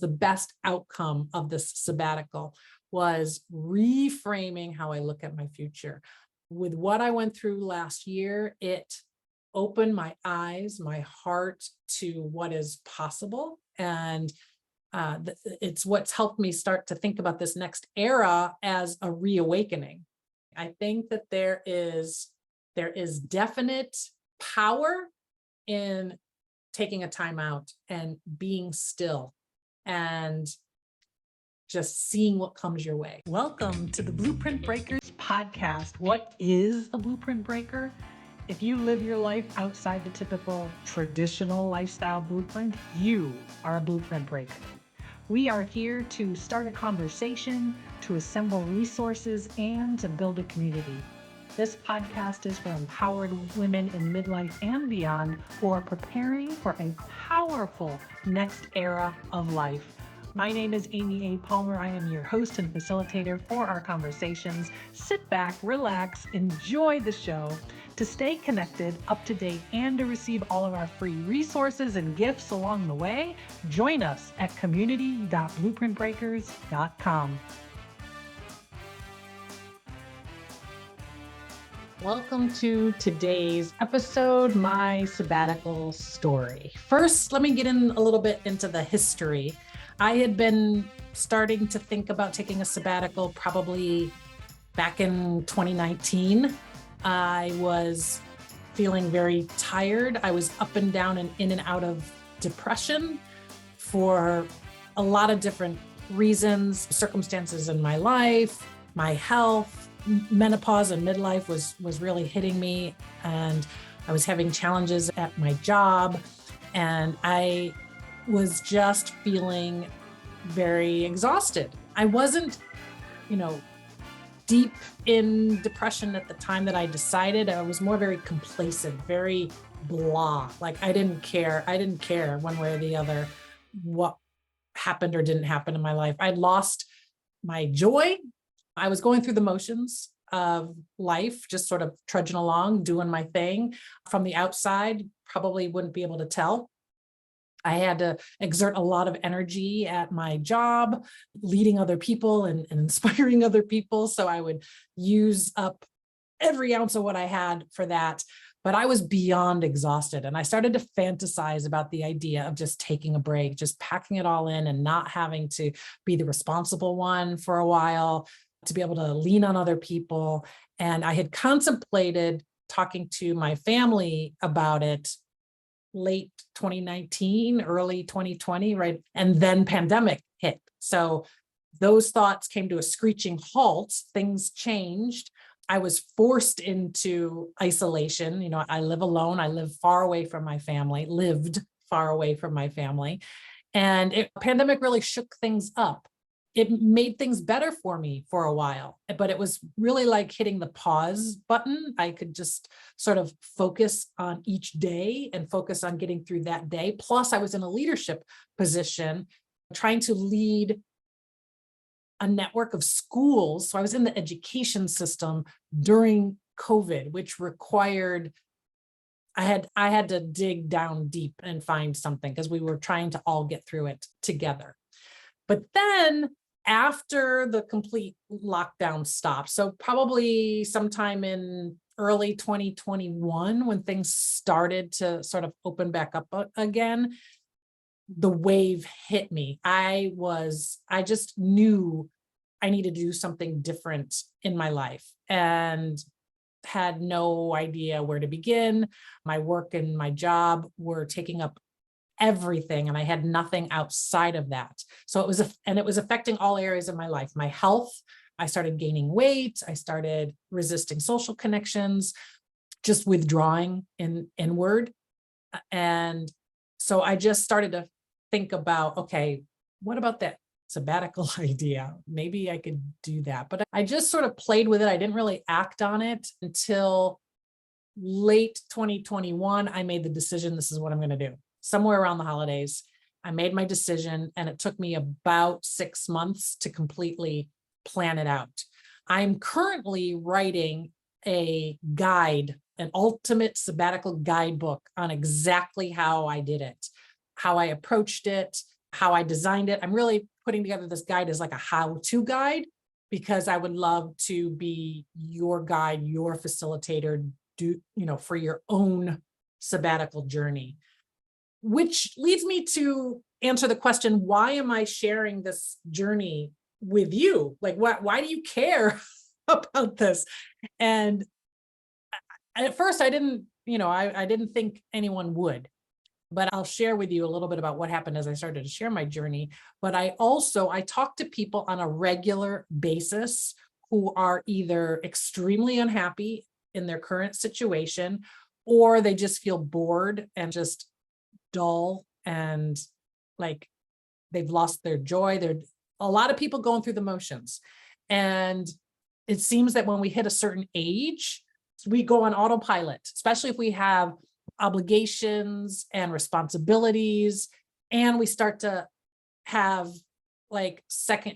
The best outcome of this sabbatical was reframing how I look at my future. With what I went through last year, it opened my eyes, my heart to what is possible. And it's what's helped me start to think about this next era as a reawakening. I think that there is definite power in taking a time out and being still and just seeing what comes your way. Welcome to the Blueprint Breakers podcast. What is a blueprint breaker? If you live your life outside the typical traditional lifestyle blueprint, you are a blueprint breaker. We are here to start a conversation, to assemble resources, and to build a community. This podcast is for empowered women in midlife and beyond who are preparing for a powerful next era of life. My name is Amy A. Palmer. I am your host and facilitator for our conversations. Sit back, relax, enjoy the show. To stay connected, up to date, and to receive all of our free resources and gifts along the way, join us at community.blueprintbreakers.com. Welcome to today's episode, My Sabbatical Story. First, let me get in a little bit into the history. I had been starting to think about taking a sabbatical probably back in 2019. I was feeling very tired. I was up and down and in and out of depression for a lot of different reasons, circumstances in my life, my health. Menopause and midlife was really hitting me, and I was having challenges at my job, and I was just feeling very exhausted. I wasn't, deep in depression at the time that I decided. I was more very complacent, very blah. Like I didn't care one way or the other what happened or didn't happen in my life. I'd lost my joy. I was going through the motions of life, just sort of trudging along, doing my thing. From the outside, probably wouldn't be able to tell. I had to exert a lot of energy at my job, leading other people and inspiring other people. So I would use up every ounce of what I had for that. But I was beyond exhausted. And I started to fantasize about the idea of just taking a break, just packing it all in and not having to be the responsible one for a while, to be able to lean on other people. And I had contemplated talking to my family about it late 2019, early 2020, right? And then pandemic hit. So those thoughts came to a screeching halt. Things changed. I was forced into isolation. I live alone. I live far away from my family, lived far away from my family. And pandemic really shook things up. It made things better for me for a while, but it was really like hitting the pause button. I could just sort of focus on each day and focus on getting through that day. Plus, I was in a leadership position trying to lead a network of schools. So I was in the education system during COVID, which required I had to dig down deep and find something because we were trying to all get through it together. But then after the complete lockdown stopped, so probably sometime in early 2021, when things started to sort of open back up again, the wave hit me. I just knew I needed to do something different in my life and had no idea where to begin. My work and my job were taking up everything, and I had nothing outside of that. So it was affecting all areas of my life. My health, I started gaining weight. I started resisting social connections, just withdrawing inward. And so I just started to think about, okay, what about that sabbatical idea? Maybe I could do that. But I just sort of played with it. I didn't really act on it until late 2021. I made the decision, this is what I'm going to do. Somewhere around the holidays, I made my decision, and it took me about 6 months to completely plan it out. I'm currently writing a guide, an ultimate sabbatical guidebook on exactly how I did it, how I approached it, how I designed it. I'm really putting together this guide as like a how-to guide, because I would love to be your guide, your facilitator, for your own sabbatical journey. Which leads me to answer the question, why am I sharing this journey with you? Like, why do you care about this? And at first I didn't, I didn't think anyone would, but I'll share with you a little bit about what happened as I started to share my journey. But I talk to people on a regular basis who are either extremely unhappy in their current situation, or they just feel bored and just dull, and like they've lost their joy. There are a lot of people going through the motions. And it seems that when we hit a certain age, we go on autopilot, especially if we have obligations and responsibilities, and we start to have like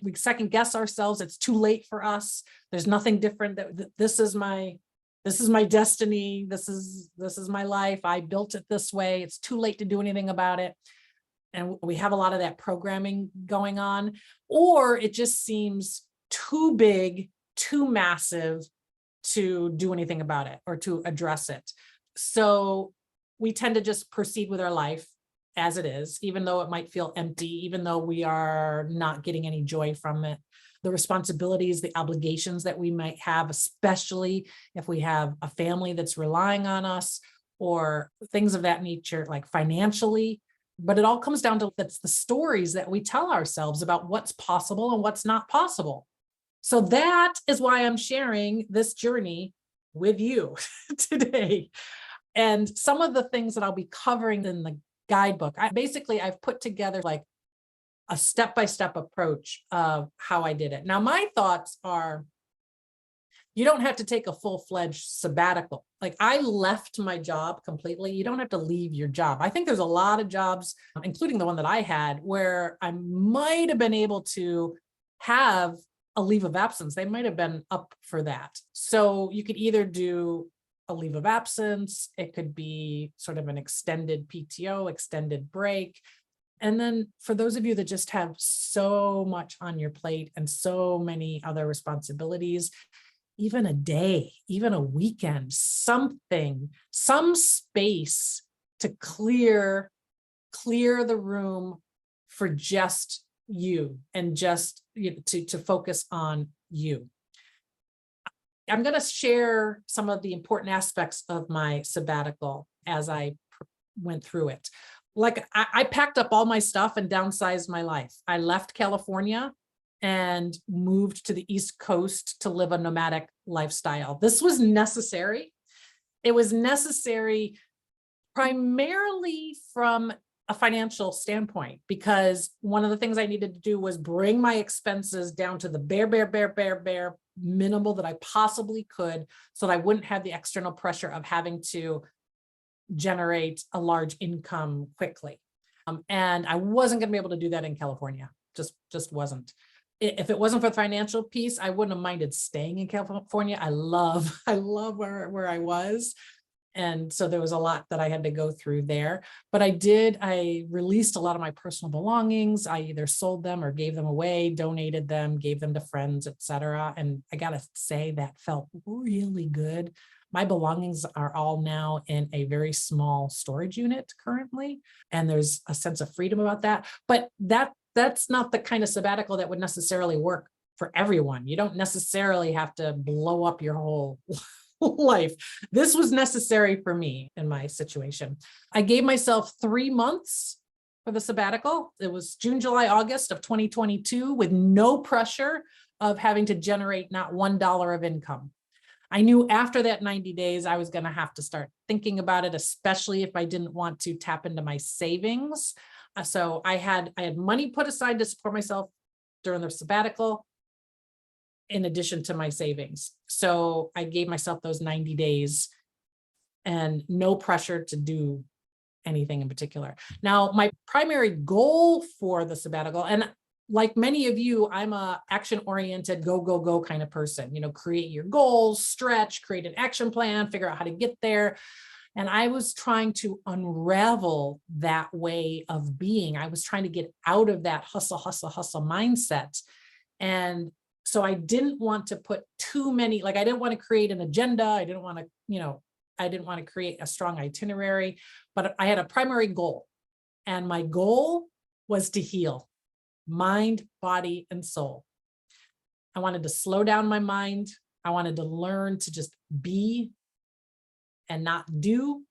we second guess ourselves. It's too late for us. There's nothing different. This is my destiny. This is my life. I built it this way. It's too late to do anything about it. And we have a lot of that programming going on, or it just seems too big, too massive to do anything about it or to address it. So we tend to just proceed with our life as it is, even though it might feel empty, even though we are not getting any joy from it. The responsibilities, the obligations that we might have, especially if we have a family that's relying on us, or things of that nature, like financially. But it all comes down to that's the stories that we tell ourselves about what's possible and what's not possible. So that is why I'm sharing this journey with you today. And some of the things that I'll be covering in the guidebook, I've put together like a step-by-step approach of how I did it. Now, my thoughts are, you don't have to take a full-fledged sabbatical. Like, I left my job completely. You don't have to leave your job. I think there's a lot of jobs, including the one that I had, where I might have been able to have a leave of absence. They might have been up for that. So you could either do a leave of absence. It could be sort of an extended PTO, extended break. And then for those of you that just have so much on your plate and so many other responsibilities, even a day, even a weekend, something, some space to clear the room for just you, and just to focus on you. I'm going to share some of the important aspects of my sabbatical as I went through it. Like, I packed up all my stuff and downsized my life. I left California and moved to the East Coast to live a nomadic lifestyle. This was necessary. It was necessary primarily from a financial standpoint, because one of the things I needed to do was bring my expenses down to the bare minimal that I possibly could, so that I wouldn't have the external pressure of having to generate a large income quickly. And I wasn't going to be able to do that in California. Just wasn't. If it wasn't for the financial piece, I wouldn't have minded staying in California. I love where I was. And so there was a lot that I had to go through there. But I released a lot of my personal belongings. I either sold them or gave them away, donated them, gave them to friends, etc. And I got to say, that felt really good. My belongings are all now in a very small storage unit currently, and there's a sense of freedom about that. But that's not the kind of sabbatical that would necessarily work for everyone. You don't necessarily have to blow up your whole life. This was necessary for me in my situation. I gave myself 3 months for the sabbatical. It was June, July, August of 2022, with no pressure of having to generate not $1 of income. I knew after that 90 days, I was going to have to start thinking about it, especially if I didn't want to tap into my savings. So I had money put aside to support myself during the sabbatical, in addition to my savings. So I gave myself those 90 days and no pressure to do anything in particular. Now, my primary goal for the sabbatical, and like many of you, I'm a action-oriented, go kind of person. Create your goals, stretch, create an action plan, figure out how to get there. And I was trying to unravel that way of being. I was trying to get out of that hustle, hustle, hustle mindset. And so I didn't want to put too many, like, I didn't want to create an agenda. I didn't want to, I didn't want to create a strong itinerary, but I had a primary goal. And my goal was to heal mind, body, and soul. I wanted to slow down my mind. I wanted to learn to just be and not do.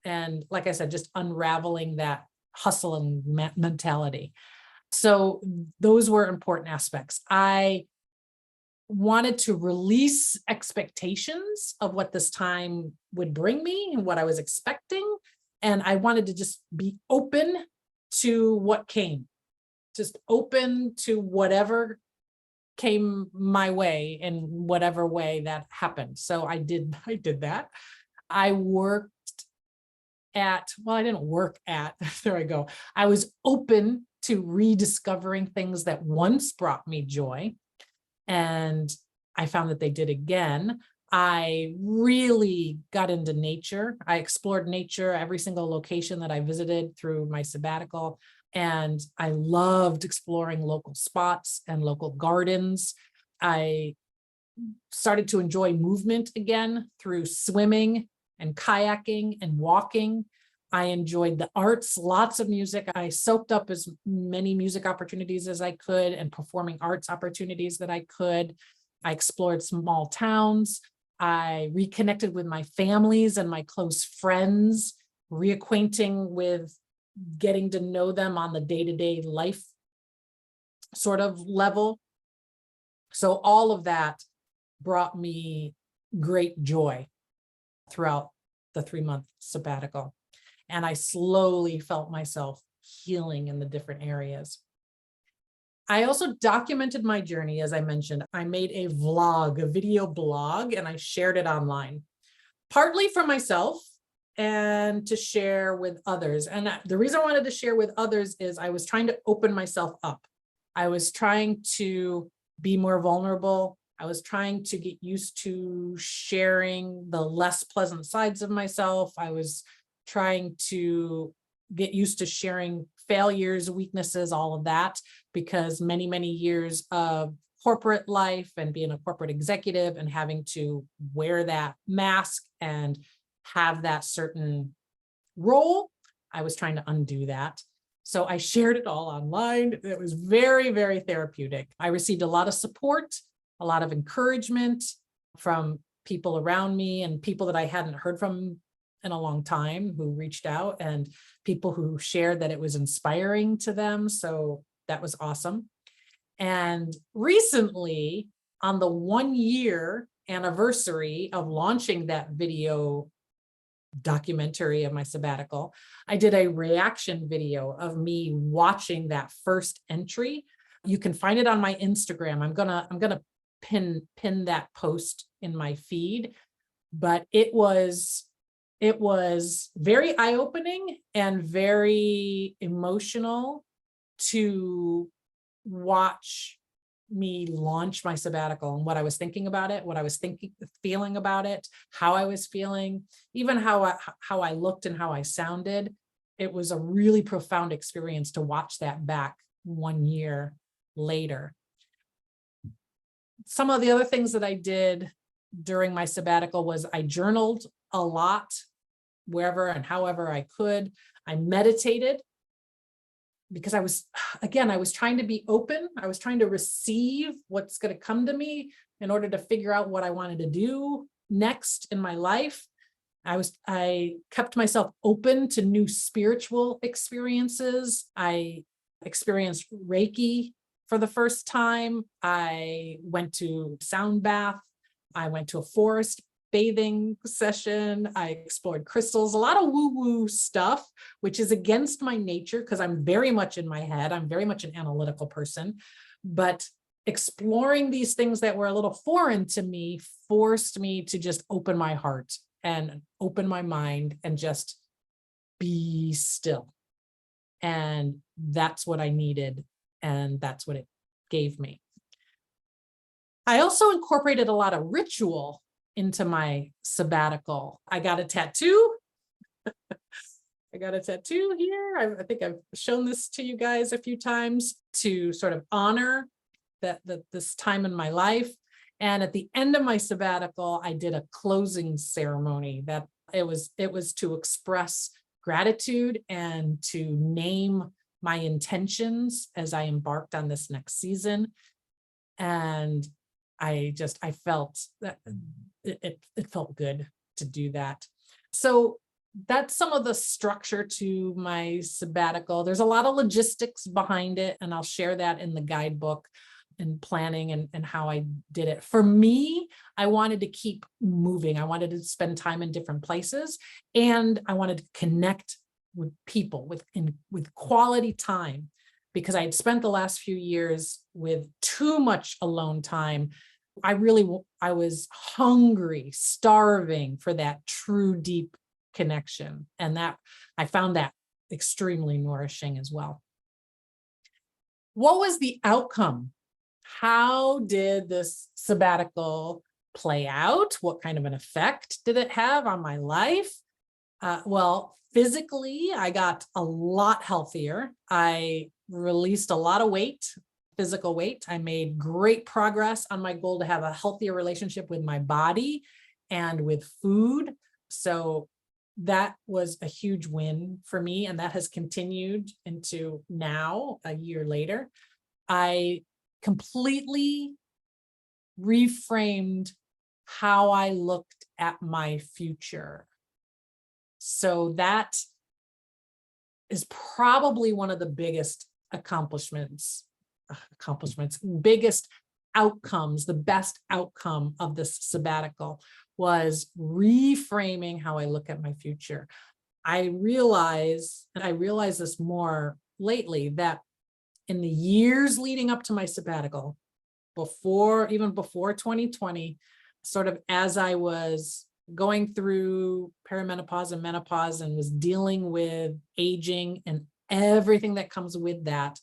And like I said, just unraveling that hustle and mentality. So those were important aspects. I wanted to release expectations of what this time would bring me and what I was expecting. And I wanted to just be open to what came, just open to whatever came my way in whatever way that happened. So I did that. I worked I didn't work at, there I go. I was open to rediscovering things that once brought me joy. And I found that they did again. I really got into nature. I explored nature, every single location that I visited through my sabbatical. And I loved exploring local spots and local gardens. I started to enjoy movement again through swimming and kayaking and walking. I enjoyed the arts, lots of music. I soaked up as many music opportunities as I could and performing arts opportunities that I could. I explored small towns. I reconnected with my families and my close friends, reacquainting with getting to know them on the day-to-day life sort of level. So all of that brought me great joy throughout the 3-month sabbatical. And I slowly felt myself healing in the different areas. I also documented my journey, as I mentioned. I made a vlog, a video blog, and I shared it online, partly for myself and to share with others. And the reason I wanted to share with others is I was trying to open myself up. I was trying to be more vulnerable. I was trying to get used to sharing the less pleasant sides of myself. I was trying to get used to sharing failures, weaknesses, all of that, because many, many years of corporate life and being a corporate executive and having to wear that mask and have that certain role, I was trying to undo that. So I shared it all online. It was very, very therapeutic. I received a lot of support, a lot of encouragement from people around me and people that I hadn't heard from in a long time who reached out, and people who shared that it was inspiring to them. So that was awesome. And recently, on the 1-year anniversary of launching that video documentary of my sabbatical, I did a reaction video of me watching that first entry. You can find it on my Instagram. I'm gonna pin that post in my feed, but it was very eye-opening and very emotional to watch me launch my sabbatical and what I was thinking about it, what I was feeling about it, how I was feeling, even how I looked and how I sounded. It was a really profound experience to watch that back 1 year later. Some of the other things that I did during my sabbatical was I journaled a lot, wherever and however I could. I meditated because I was trying to be open. I was trying to receive what's going to come to me in order to figure out what I wanted to do next in my life. I kept myself open to new spiritual experiences. I experienced Reiki for the first time. I went to sound bath. I went to a forest bathing session. I explored crystals, a lot of woo-woo stuff, which is against my nature because I'm very much in my head. I'm very much an analytical person, but exploring these things that were a little foreign to me forced me to just open my heart and open my mind and just be still. And that's what I needed. And that's what it gave me. I also incorporated a lot of ritual into my sabbatical. I got a tattoo I got a tattoo here. I think I've shown this to you guys a few times to sort of honor that this time in my life. And at the end of my sabbatical, I did a closing ceremony that it was to express gratitude and to name my intentions as I embarked on this next season. And I felt that it felt good to do that. So that's some of the structure to my sabbatical. There's a lot of logistics behind it, and I'll share that in the guidebook and planning and how I did it. For me, I wanted to keep moving. I wanted to spend time in different places, and I wanted to connect with people with quality time, because I had spent the last few years with too much alone time. I was hungry, starving for that true deep connection. And that I found that extremely nourishing as well. What was the outcome? How did this sabbatical play out? What kind of an effect did it have on my life? Well, physically, I got a lot healthier. I released a lot of weight, physical weight. I made great progress on my goal to have a healthier relationship with my body and with food. So that was a huge win for me, and that has continued into now, a year later. I completely reframed how I looked at my future. So that is probably one of the biggest accomplishments, biggest outcomes, the best outcome of this sabbatical was reframing how I look at my future. I realize this more lately, that in the years leading up to my sabbatical, even before 2020, sort of as I was going through perimenopause and menopause and was dealing with aging and everything that comes with that,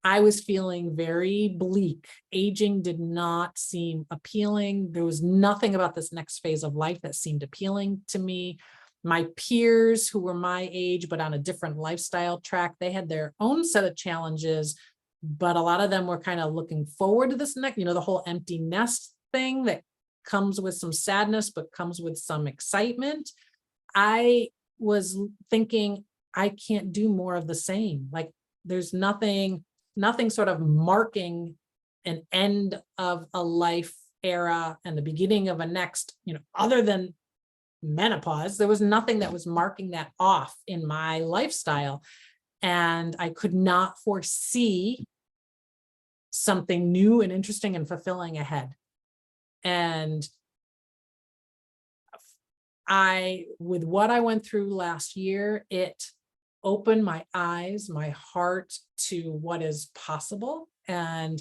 I was feeling very bleak. Aging did not seem appealing. There was nothing about this next phase of life that seemed appealing to me. My peers who were my age, but on a different lifestyle track, they had their own set of challenges, but a lot of them were kind of looking forward to this next, the whole empty nest thing that comes with some sadness, but comes with some excitement. I was thinking, I can't do more of the same. Like there's nothing sort of marking an end of a life era and the beginning of a next, other than menopause. There was nothing that was marking that off in my lifestyle. And I could not foresee something new and interesting and fulfilling ahead. And with what I went through last year, it opened my eyes, my heart to what is possible. And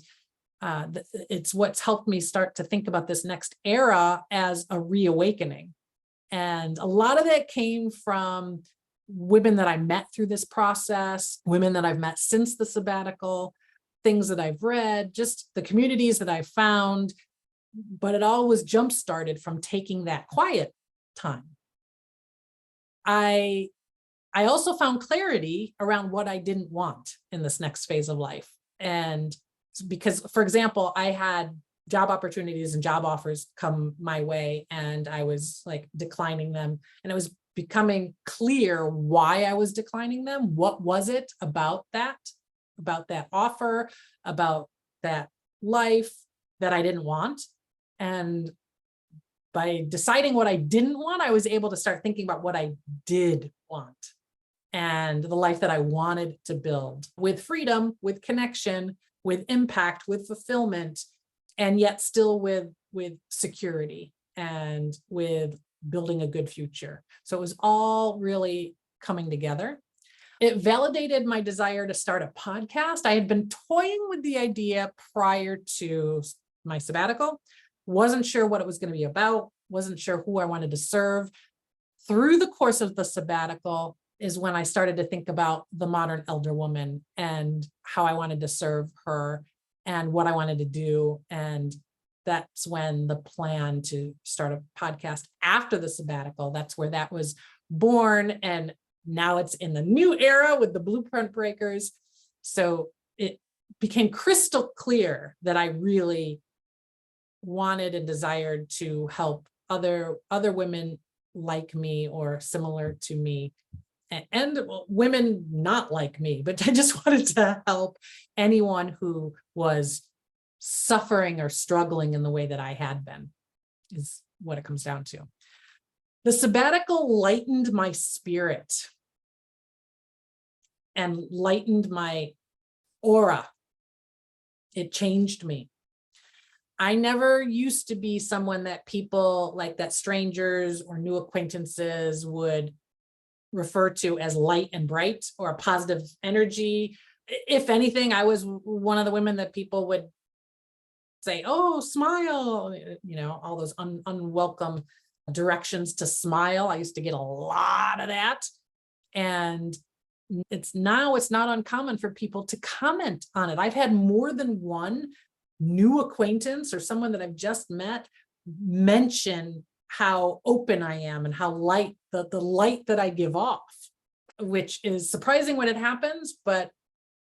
it's what's helped me start to think about this next era as a reawakening. And a lot of that came from women that I met through this process, women that I've met since the sabbatical, things that I've read, just the communities that I've found. But it all was jump-started from taking that quiet time. I also found clarity around what I didn't want in this next phase of life. And because, for example, I had job opportunities and job offers come my way, and I was like declining them. And it was becoming clear why I was declining them. What was it about that offer, about that life that I didn't want? And by deciding what I didn't want, I was able to start thinking about what I did want and the life that I wanted to build with freedom, with connection, with impact, with fulfillment, and yet still with security and with building a good future. So it was all really coming together. It validated my desire to start a podcast. I had been toying with the idea prior to my sabbatical, wasn't sure what it was going to be about, wasn't sure who I wanted to serve. Through the course of the sabbatical is when I started to think about the modern elder woman and how I wanted to serve her and what I wanted to do. And that's when the plan to start a podcast after the sabbatical, that's where that was born, and now it's in the new era with the Blueprint Breakers. So it became crystal clear that I really wanted and desired to help other women like me or similar to me, and women not like me, but I just wanted to help anyone who was suffering or struggling in the way that I had been, is what it comes down to. The sabbatical lightened my spirit and lightened my aura. It changed me. I never used to be someone that people, like that strangers or new acquaintances would refer to as light and bright or a positive energy. If anything, I was one of the women that people would say, oh, smile, all those unwelcome directions to smile. I used to get a lot of that. And it's not uncommon for people to comment on it. I've had more than one new acquaintance or someone that I've just met mention how open I am and how light, the light that I give off, which is surprising when it happens, but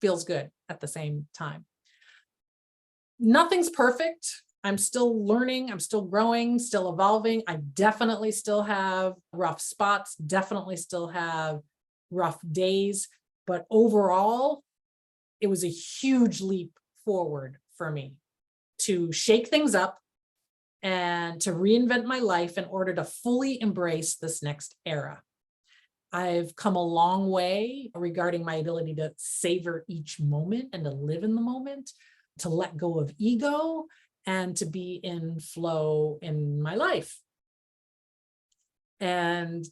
feels good at the same time. Nothing's perfect. I'm still learning. I'm still growing, still evolving. I definitely still have rough spots, definitely still have rough days, but overall, it was a huge leap forward for me to shake things up and to reinvent my life in order to fully embrace this next era. I've come a long way regarding my ability to savor each moment and to live in the moment, to let go of ego, and to be in flow in my life. And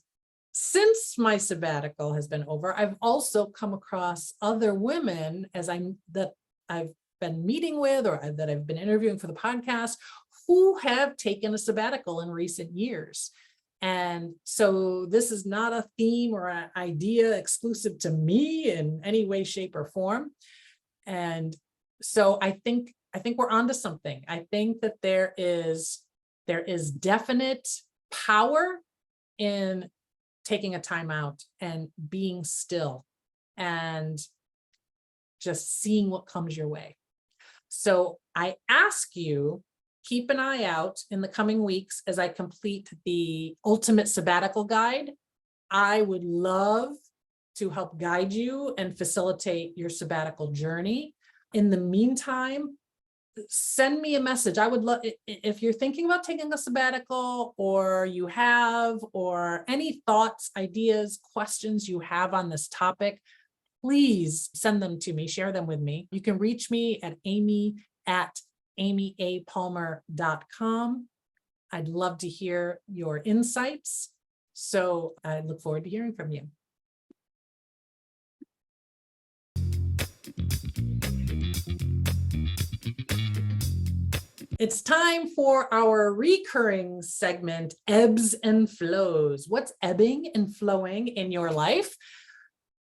since my sabbatical has been over, I've also come across other women that I've been meeting with or that I've been interviewing for the podcast who have taken a sabbatical in recent years. And so this is not a theme or an idea exclusive to me in any way, shape, or form. And so I think we're onto something. I think that there is definite power in taking a time out and being still and just seeing what comes your way. So I ask you, keep an eye out in the coming weeks as I complete the ultimate sabbatical guide. I would love to help guide you and facilitate your sabbatical journey. In the meantime, send me a message. I would love, if you're thinking about taking a sabbatical or any thoughts, ideas, questions you have on this topic, please send them to me, share them with me. You can reach me at amy@amyapalmer.com. I'd love to hear your insights. So I look forward to hearing from you. It's time for our recurring segment, ebbs and flows. What's ebbing and flowing in your life?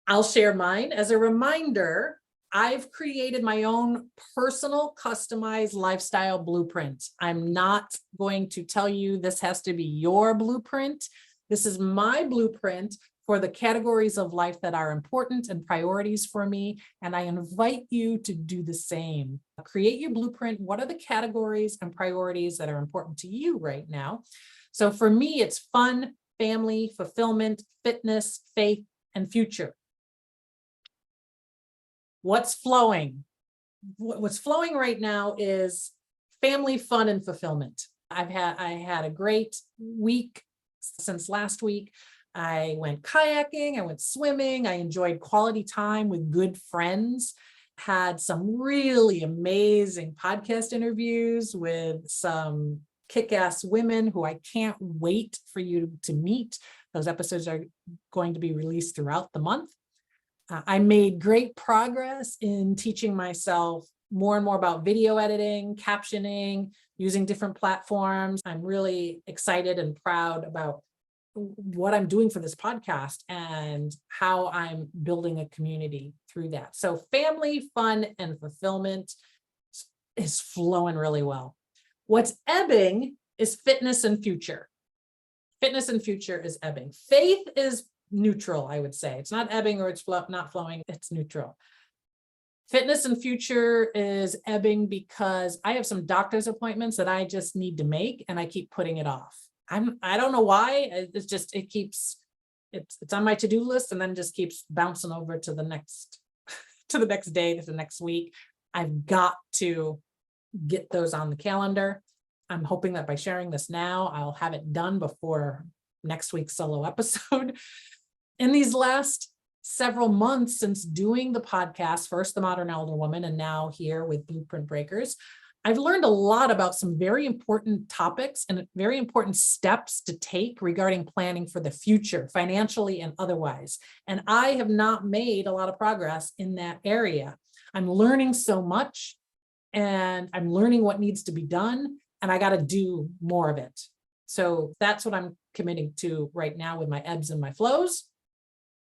I'll share mine. As a reminder, I've created my own personal customized lifestyle blueprint. I'm not going to tell you this has to be your blueprint. This is my blueprint for the categories of life that are important and priorities for me. And I invite you to do the same. Create your blueprint. What are the categories and priorities that are important to you right now? So for me, it's fun, family, fulfillment, fitness, faith, and future. What's flowing? What's flowing right now is family, fun, and fulfillment. I had a great week since last week. I went kayaking, I went swimming, I enjoyed quality time with good friends, had some really amazing podcast interviews with some kick-ass women who I can't wait for you to meet. Those episodes are going to be released throughout the month. I made great progress in teaching myself more and more about video editing, captioning, using different platforms. I'm really excited and proud about what I'm doing for this podcast and how I'm building a community through that. So family, fun, and fulfillment is flowing really well. What's ebbing is fitness and future. Fitness and future is ebbing. Faith is neutral, I would say. It's not ebbing or it's not flowing, it's neutral. Fitness and future is ebbing because I have some doctor's appointments that I just need to make and I keep putting it off. I don't know why. It's on my to-do list and then just keeps bouncing over to the next day, to the next week. I've got to get those on the calendar. I'm hoping that by sharing this now, I'll have it done before next week's solo episode. In these last several months since doing the podcast, first The Modern Elder Woman, and now here with Blueprint Breakers, I've learned a lot about some very important topics and very important steps to take regarding planning for the future, financially and otherwise. And I have not made a lot of progress in that area. I'm learning so much and I'm learning what needs to be done, and I got to do more of it. So that's what I'm committing to right now with my ebbs and my flows.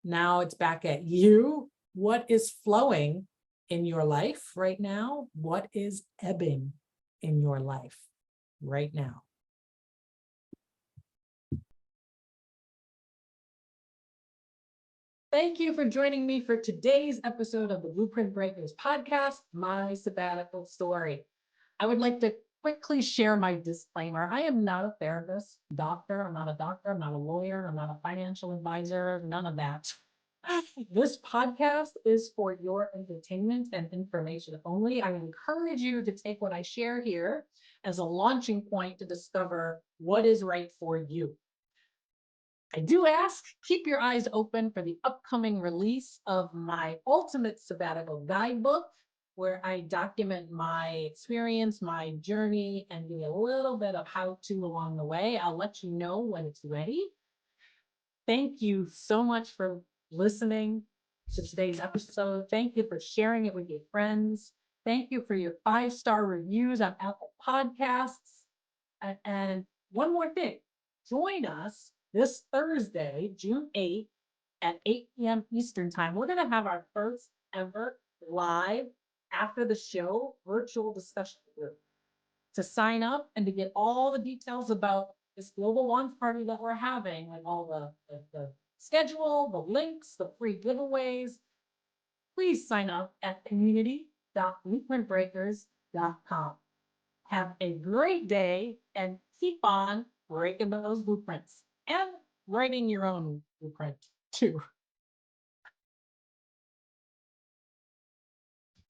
Now it's back at you. What is flowing in your life right now? What is ebbing in your life right now? Thank you for joining me for today's episode of the Blueprint Breakers podcast, My Sabbatical Story. I would like to quickly share my disclaimer. I am not a therapist, doctor. I'm not a doctor. I'm not a lawyer. I'm not a financial advisor. None of that. This podcast is for your entertainment and information only. I encourage you to take what I share here as a launching point to discover what is right for you. I do ask, keep your eyes open for the upcoming release of my ultimate sabbatical guidebook, where I document my experience, my journey, and give you a little bit of how-to along the way. I'll let you know when it's ready. Thank you so much for listening to today's episode. Thank you for sharing it with your friends. Thank you for your 5-star reviews on Apple Podcasts. And one more thing, join us this Thursday, June 8th at 8 p.m. Eastern Time. We're going to have our first ever live after the show virtual discussion group. To sign up and to get all the details about this global launch party that we're having, like all the schedule, the links, the free giveaways, please sign up at community.blueprintbreakers.com. Have a great day and keep on breaking those blueprints and writing your own blueprint too.